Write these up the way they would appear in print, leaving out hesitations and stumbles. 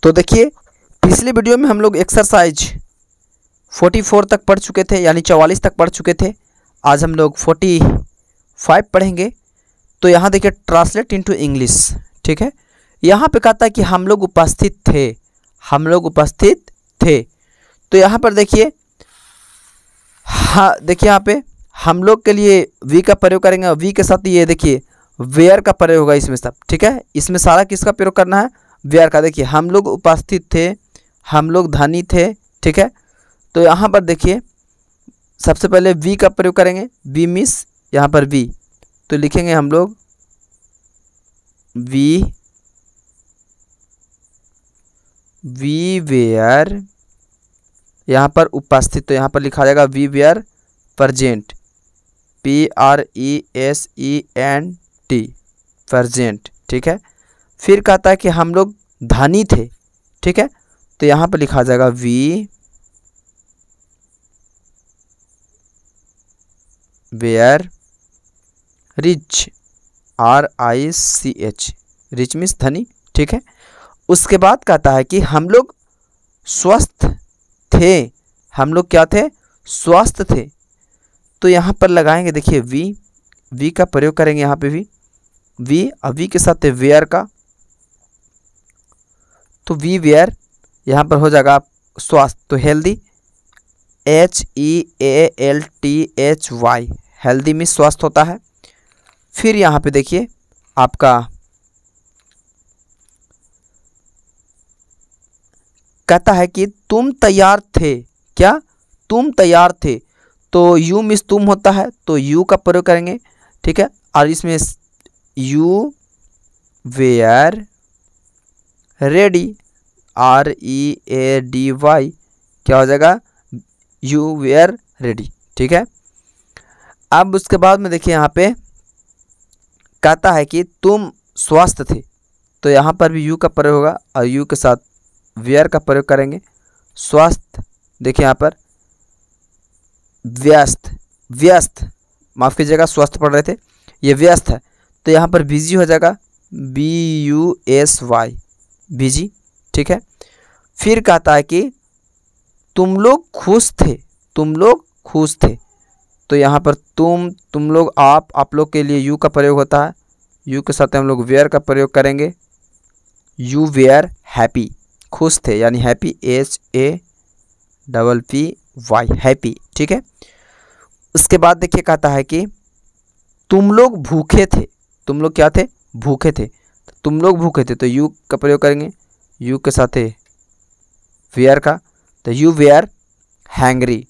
तो देखिए पिछले वीडियो में हम लोग एक्सरसाइज 44 तक पढ़ चुके थे, यानी 44 तक पढ़ चुके थे। आज हम लोग 45 पढ़ेंगे। तो यहाँ देखिए ट्रांसलेट इनटू इंग्लिश, ठीक है। यहाँ पे कहता है कि हम लोग उपस्थित थे, हम लोग उपस्थित थे। तो यहाँ पर देखिए, हाँ देखिए यहाँ पे हम लोग के लिए वी का प्रयोग करेंगे और वी के साथ ये देखिए वेयर का प्रयोग होगा इसमें सब, ठीक है। इसमें सारा किसका प्रयोग करना है? वेयर का। देखिए हम लोग उपस्थित थे, हम लोग धनी थे, ठीक है। तो यहाँ पर देखिए सबसे पहले वी का प्रयोग करेंगे, वी मिस, यहाँ पर वी तो लिखेंगे हम लोग वी वेयर, यहाँ पर उपस्थित, तो यहाँ पर लिखा जाएगा we were present, PRESENT, present, ठीक है। फिर कहता है कि हम लोग धनी थे, ठीक है। तो यहाँ पर लिखा जाएगा we were rich, RICH, rich means धनी, ठीक है। उसके बाद कहता है कि हम लोग स्वस्थ थे, हम लोग क्या थे? स्वस्थ थे। तो यहाँ पर लगाएंगे देखिए वी का प्रयोग करेंगे, यहाँ पे वी और वी के साथ वेयर का, तो वी वेयर यहाँ पर हो जाएगा स्वास्थ्य, तो हेल्दी, HEALTHY, हेल्दी में स्वस्थ होता है। फिर यहाँ पे देखिए आपका कहता है कि तुम तैयार थे, क्या? तुम तैयार थे। तो यू मिस तुम होता है, तो यू का प्रयोग करेंगे, ठीक है। और इसमें यू वेयर रेडी, READY, क्या हो जाएगा? यू वेयर रेडी, ठीक है। अब उसके बाद में देखिए यहाँ पे कहता है कि तुम स्वस्थ थे, तो यहाँ पर भी यू का प्रयोग होगा और यू के साथ वेयर का प्रयोग करेंगे। स्वस्थ, देखिए यहाँ पर व्यस्त, माफ़ कीजिएगा, स्वस्थ पढ़ रहे थे, ये व्यस्त है, तो यहाँ पर बिजी हो जाएगा, BUSY, बिजी, ठीक है। फिर कहता है कि तुम लोग खुश थे, तुम लोग खुश थे। तो यहाँ पर तुम लोग, आप लोग के लिए यू का प्रयोग होता है, यू के साथ हम लोग वेयर का प्रयोग करेंगे, यू वेयर हैप्पी, खुश थे, यानी हैप्पी, HAPPY, हैप्पी, ठीक है। उसके बाद देखिए कहता है कि तुम लोग भूखे थे, तुम लोग क्या थे? भूखे थे। तुम लोग भूखे थे, तो यू का प्रयोग करेंगे, यू के साथ है वेयर का, तो you were hungry,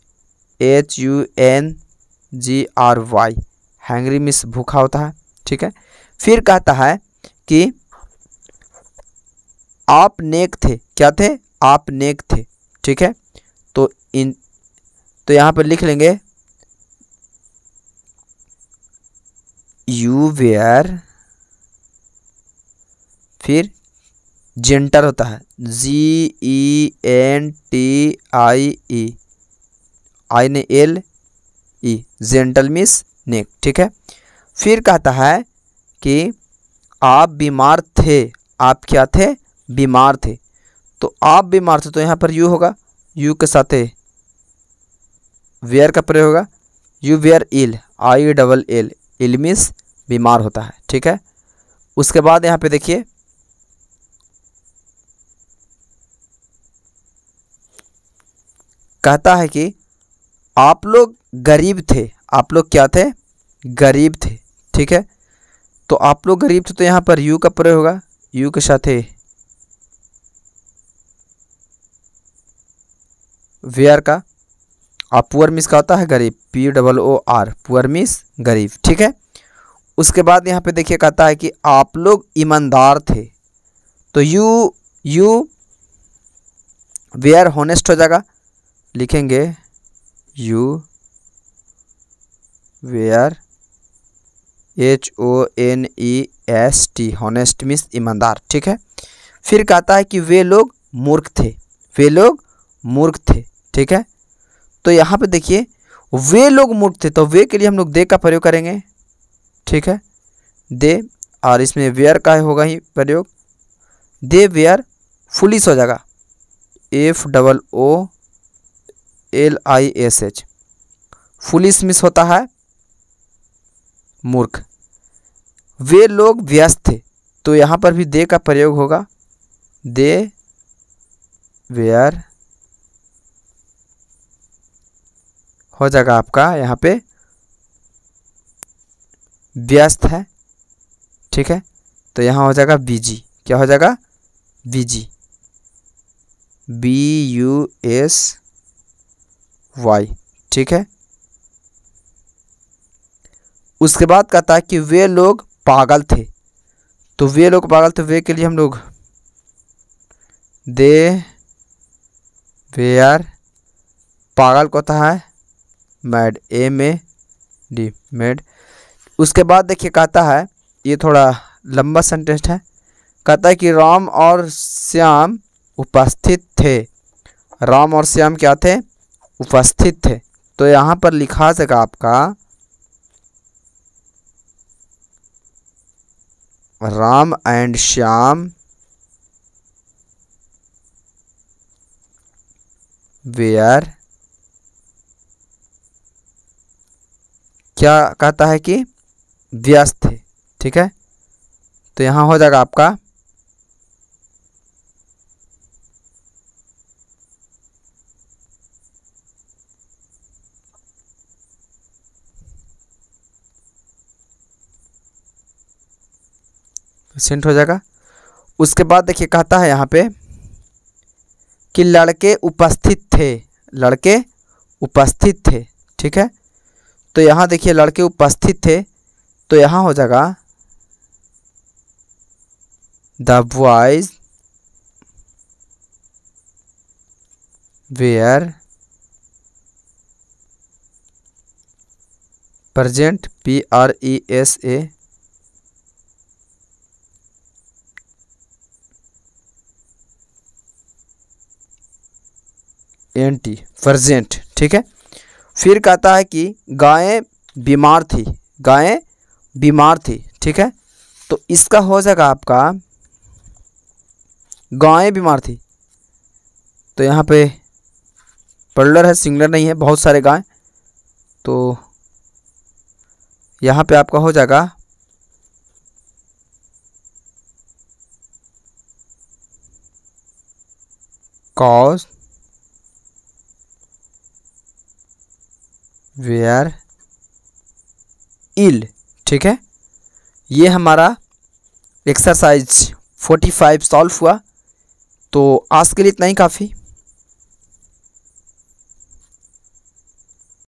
HUNGRY, hungry means भूखा होता है, ठीक है। फिर कहता है कि आप नेक थे, क्या थे? आप नेक थे, ठीक है। तो यहाँ पर लिख लेंगे यू वेयर, फिर जेंटर होता है, GENTIE, आई ने LE, जेंटल मीन्स नेक, ठीक है। फिर कहता है कि आप बीमार थे, आप क्या थे? बीमार थे। तो आप बीमार थे, तो यहाँ पर यू होगा, यू के साथ वेयर का प्रयोग होगा, you were ill, ILL, ill means बीमार होता है, ठीक है। उसके बाद यहाँ पे देखिए कहता है कि आप लोग गरीब थे, आप लोग क्या थे? गरीब थे, ठीक है। तो आप लोग गरीब थे, तो यहाँ पर यू का प्रयोग होगा, यू के साथ वेयर का, और पुअर मीन्स का होता है गरीब, POOR, पुअर मीन्स गरीब, ठीक है। उसके बाद यहाँ पे देखिए कहता है कि आप लोग ईमानदार थे, तो यू वेयर हॉनेस्ट हो जाएगा, लिखेंगे you were HONEST, honest means ईमानदार, ठीक है। फिर कहता है कि वे लोग मूर्ख थे, वे लोग मूर्ख थे, ठीक है। तो यहाँ पे देखिए वे लोग मूर्ख थे, तो वे के लिए हम लोग दे का प्रयोग करेंगे, ठीक है, दे, और इसमें वेयर का होगा ही प्रयोग, दे वेयर फुलिश हो जाएगा, FOOLISH। फुलिश मिस होता है मूर्ख। वे लोग व्यस्त थे, तो यहाँ पर भी दे का प्रयोग होगा, दे वेयर हो जाएगा आपका यहाँ पे व्यस्त है, ठीक है। तो यहाँ हो जाएगा बिजी, क्या हो जाएगा बिजी, BUSY, ठीक है। उसके बाद कहता है कि वे लोग पागल थे, तो वे लोग पागल थे, वे के लिए हम लोग दे वेयर, पागल को होता है मैड, MAD मैड। उसके बाद देखिए कहता है, ये थोड़ा लंबा सेंटेंस है, कहता है कि राम और श्याम उपस्थित थे, राम और श्याम क्या थे, उपस्थित थे। तो यहाँ पर लिखा जाएगा आपका राम एंड श्याम वेयर, क्या कहता है कि व्यस्त थे, ठीक है। तो यहाँ हो जाएगा आपका सेंट हो जाएगा। उसके बाद देखिए कहता है यहाँ पे कि लड़के उपस्थित थे, लड़के उपस्थित थे, ठीक है। तो यहाँ देखिए लड़के उपस्थित थे, तो यहाँ हो जाएगा the boys were present, PRESENT, present, ठीक है। फिर कहता है कि गायें बीमार थी, गायें बीमार थी, ठीक है। तो इसका हो जाएगा आपका गायें बीमार थी, तो यहाँ पे प्लुरल है, सिंगुलर नहीं है, बहुत सारे गाय, तो यहाँ पे आपका हो जाएगा कॉज वेयर इल, ठीक है। ये हमारा एक्सरसाइज 45 सॉल्व हुआ। तो आज के लिए इतना ही काफ़ी।